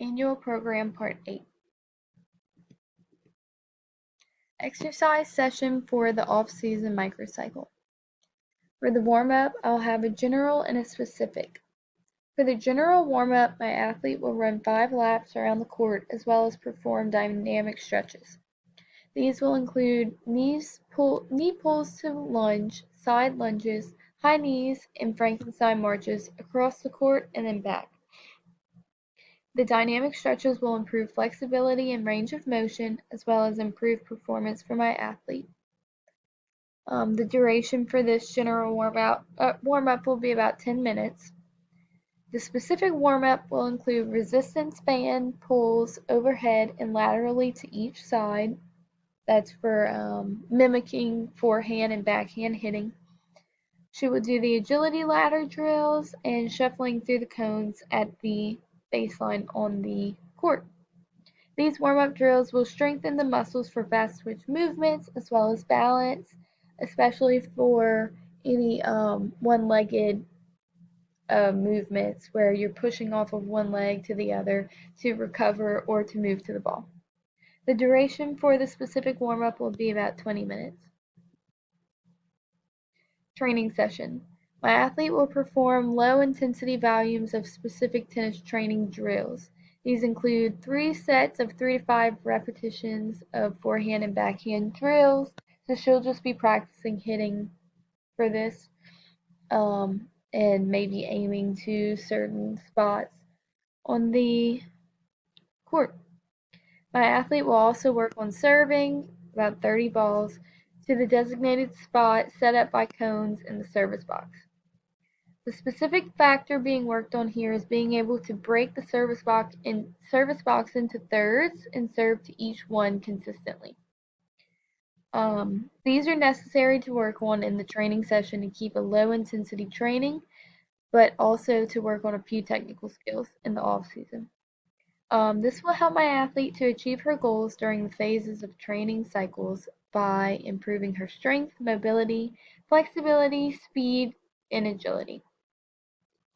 Annual Program Part 8. Exercise session for the off-season microcycle. For the warm-up, I'll have a general and a specific. For the general warm-up, my athlete will run 5 laps around the court as well as perform dynamic stretches. These will include knee pulls to lunge, side lunges, high knees, and Frankenstein marches across the court and then back. The dynamic stretches will improve flexibility and range of motion, as well as improve performance for my athlete. The duration for this general warm-up will be about 10 minutes. The specific warm-up will include resistance band pulls overhead and laterally to each side. That's for mimicking forehand and backhand hitting. She will do the agility ladder drills and shuffling through the cones at the baseline on the court. These warm-up drills will strengthen the muscles for fast twitch movements as well as balance, especially for any one-legged movements where you're pushing off of one leg to the other to recover or to move to the ball. The duration for the specific warm-up will be about 20 minutes. Training session. My athlete will perform low-intensity volumes of specific tennis training drills. These include 3 sets of 3 to 5 repetitions of forehand and backhand drills. So she'll just be practicing hitting for this and maybe aiming to certain spots on the court. My athlete will also work on serving about 30 balls to the designated spot set up by cones in the service box. The specific factor being worked on here is being able to break the service box into thirds and serve to each one consistently. These are necessary to work on in the training session to keep a low intensity training, but also to work on a few technical skills in the off season. This will help my athlete to achieve her goals during the phases of training cycles by improving her strength, mobility, flexibility, speed, and agility.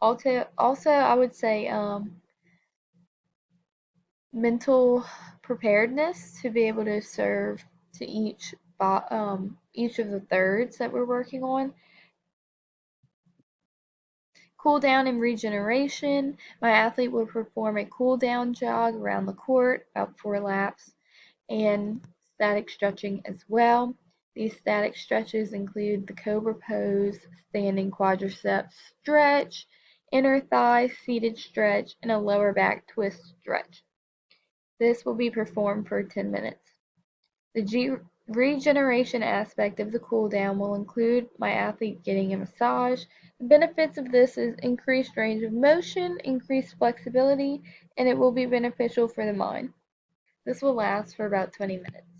Also I would say mental preparedness to be able to serve to each of the thirds that we're working on. Cool down and regeneration. My athlete will perform a cool down jog around the court, about 4 laps, and static stretching as well. These static stretches include the cobra pose, standing quadriceps stretch, inner thigh seated stretch, and a lower back twist stretch. This will be performed for 10 minutes. The regeneration aspect of the cool down will include my athlete getting a massage. The benefits of this is increased range of motion, increased flexibility, and it will be beneficial for the mind. This will last for about 20 minutes.